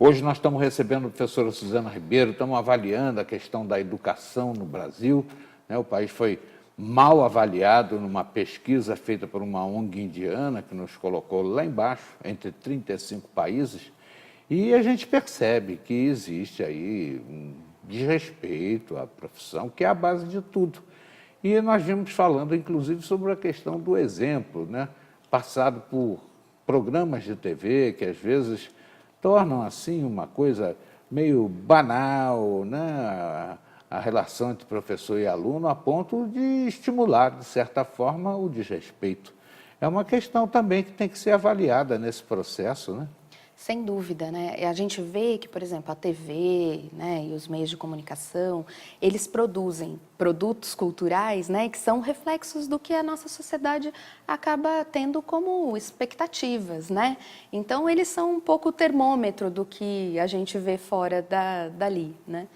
Hoje nós estamos recebendo a professora Suzana Ribeiro, estamos avaliando a questão da educação no Brasil, né? O país foi mal avaliado numa pesquisa feita por uma ONG indiana, que nos colocou lá embaixo, entre 35 países, e a gente percebe que existe aí um desrespeito à profissão, que é a base de tudo. E nós vimos falando, inclusive, sobre a questão do exemplo, né? Passado por programas de TV, que às vezes tornam assim uma coisa meio banal, né? A relação entre professor e aluno, a ponto de estimular, de certa forma, o desrespeito. É uma questão também que tem que ser avaliada nesse processo, né? Sem dúvida, né? A gente vê que, por exemplo, a TV, né, e os meios de comunicação, eles produzem produtos culturais, né, que são reflexos do que a nossa sociedade acaba tendo como expectativas, né? Então, eles são um pouco o termômetro do que a gente vê fora dali, né?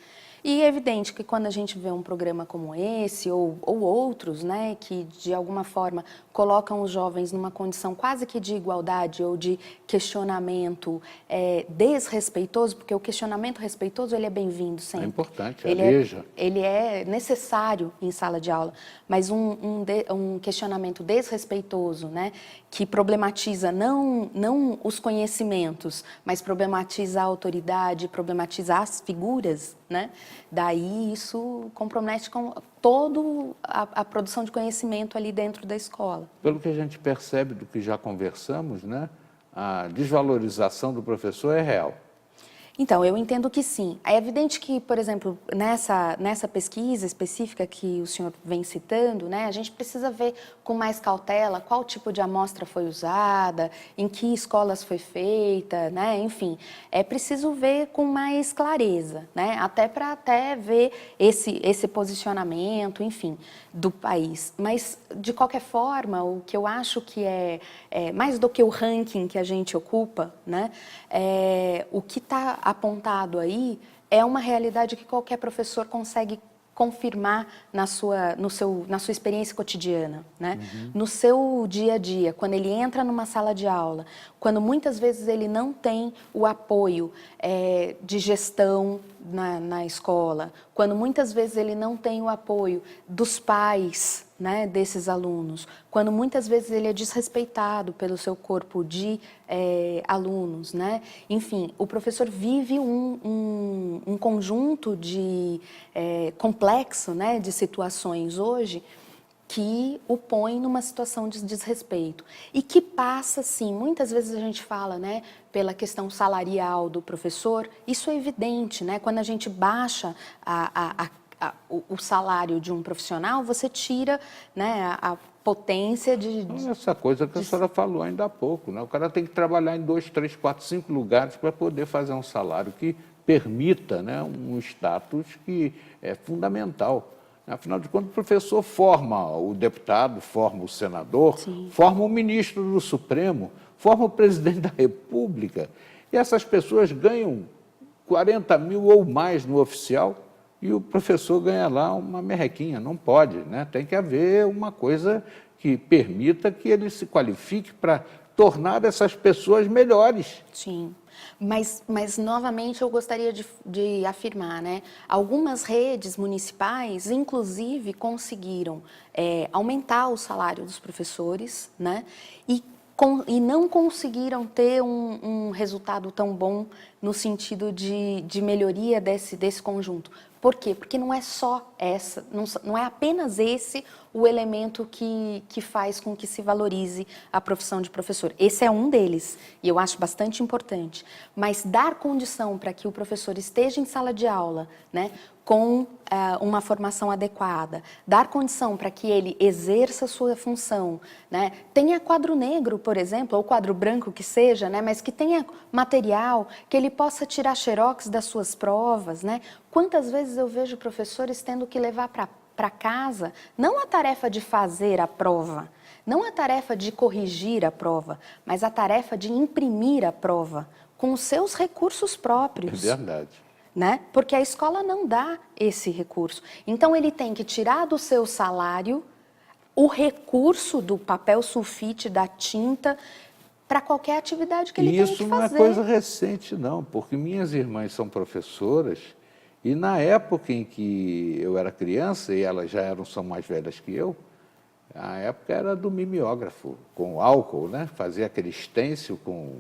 E é evidente que quando a gente vê um programa como esse, ou outros, né, que de alguma forma colocam os jovens numa condição quase que de igualdade ou de questionamento desrespeitoso, porque o questionamento respeitoso ele é bem-vindo sempre. É importante, Ele é necessário em sala de aula, mas um questionamento desrespeitoso, né, que problematiza não os conhecimentos, mas problematiza a autoridade, problematiza as figuras, né? Daí isso compromete com toda a produção de conhecimento ali dentro da escola. Pelo que a gente percebe do que já conversamos, né, a desvalorização do professor é real. Então, eu entendo que sim. É evidente que, por exemplo, nessa pesquisa específica que o senhor vem citando, né, a gente precisa ver com mais cautela qual tipo de amostra foi usada, em que escolas foi feita, né, enfim. É preciso ver com mais clareza, né, até para ver esse posicionamento, enfim, do país. Mas, de qualquer forma, o que eu acho que é mais do que o ranking que a gente ocupa, né, o que está apontado aí é uma realidade que qualquer professor consegue confirmar na sua experiência cotidiana, né? No seu dia a dia, quando ele entra numa sala de aula, quando muitas vezes ele não tem o apoio de gestão na escola, quando muitas vezes ele não tem o apoio dos pais, né, desses alunos, quando muitas vezes ele é desrespeitado pelo seu corpo de alunos, né? Enfim, o professor vive um conjunto de complexo, né, de situações hoje que o põe numa situação de desrespeito e que passa, sim, muitas vezes a gente fala, né, pela questão salarial do professor, isso é evidente, né, quando a gente baixa o salário de um profissional, você tira, né, a potência de... Essa coisa que a senhora falou ainda há pouco, né? O cara tem que trabalhar em 2, 3, 4, 5 lugares para poder fazer um salário que permita, né, um status que é fundamental. Afinal de contas, o professor forma o deputado, forma o senador, Sim. forma o ministro do Supremo, forma o presidente da República. E essas pessoas ganham 40 mil ou mais no oficial e o professor ganha lá uma merrequinha. Não pode, né? Tem que haver uma coisa que permita que ele se qualifique para tornar essas pessoas melhores. Sim. Mas novamente, eu gostaria de afirmar, né? Algumas redes municipais, inclusive, conseguiram aumentar o salário dos professores, né? E não conseguiram ter um resultado tão bom no sentido de melhoria desse conjunto. Por quê? Porque não é só essa, não é apenas esse o elemento que faz com que se valorize a profissão de professor. Esse é um deles, e eu acho bastante importante. Mas dar condição para que o professor esteja em sala de aula, né, com uma formação adequada, dar condição para que ele exerça a sua função, né, tenha quadro negro, por exemplo, ou quadro branco que seja, né, mas que tenha material, que ele possa tirar xerox das suas provas, né. Quantas vezes eu vejo professores tendo que levar para casa, não a tarefa de fazer a prova, não a tarefa de corrigir a prova, mas a tarefa de imprimir a prova com os seus recursos próprios. É verdade. Né? Porque a escola não dá esse recurso. Então, ele tem que tirar do seu salário o recurso do papel sulfite, da tinta, para qualquer atividade que ele E tenha que isso não é fazer. coisa recente, não, porque minhas irmãs são professoras e na época em que eu era criança, e elas são mais velhas que eu, a época era do mimeógrafo, com álcool, né? Fazia aquele stencil com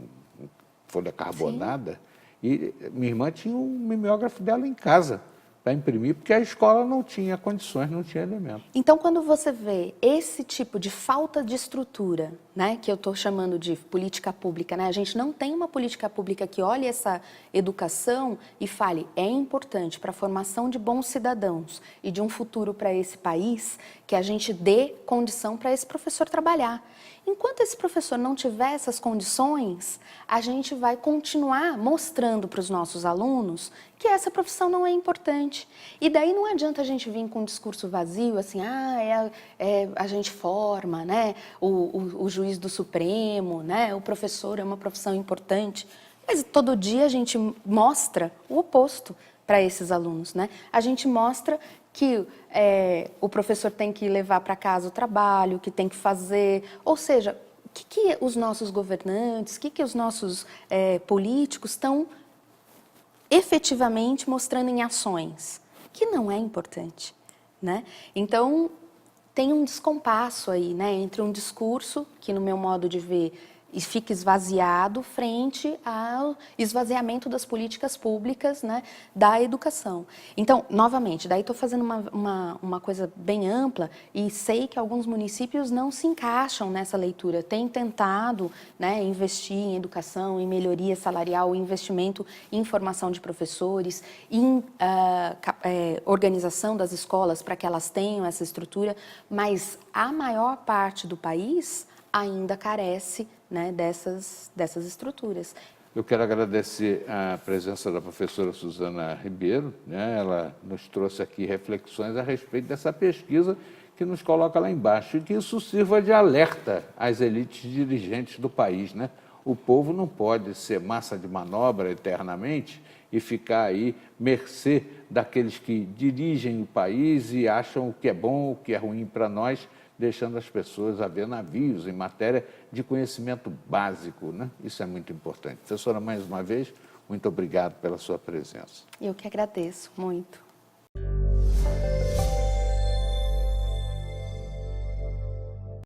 folha carbonada. E minha irmã tinha um mimeógrafo dela em casa para imprimir, porque a escola não tinha condições, não tinha elemento. Então, quando você vê esse tipo de falta de estrutura, né, que eu estou chamando de política pública, né, a gente não tem uma política pública que olhe essa educação e fale, é importante para a formação de bons cidadãos e de um futuro para esse país, que a gente dê condição para esse professor trabalhar. Enquanto esse professor não tiver essas condições, a gente vai continuar mostrando para os nossos alunos que essa profissão não é importante. E daí não adianta a gente vir com um discurso vazio, assim, a gente forma, né, o juiz do Supremo, né, o professor é uma profissão importante. Mas todo dia a gente mostra o oposto para esses alunos, né? A gente mostra que o professor tem que levar para casa o trabalho, que tem que fazer, ou seja, o que os nossos governantes, o que os nossos políticos estão efetivamente mostrando em ações, que não é importante, né? Então, tem um descompasso aí, né, entre um discurso, que no meu modo de ver, fica esvaziado frente ao esvaziamento das políticas públicas, né, da educação. Então, novamente, daí estou fazendo uma coisa bem ampla e sei que alguns municípios não se encaixam nessa leitura, têm tentado, né, investir em educação, em melhoria salarial, investimento em formação de professores, em organização das escolas para que elas tenham essa estrutura, mas a maior parte do país ainda carece, né, dessas estruturas. Eu quero agradecer a presença da professora Suzana Ribeiro, né? Ela nos trouxe aqui reflexões a respeito dessa pesquisa que nos coloca lá embaixo e que isso sirva de alerta às elites dirigentes do país, né? O povo não pode ser massa de manobra eternamente e ficar aí mercê daqueles que dirigem o país e acham o que é bom, o que é ruim para nós, deixando as pessoas a ver navios em matéria de conhecimento básico, né? Isso é muito importante. Professora, mais uma vez, muito obrigado pela sua presença. Eu que agradeço muito.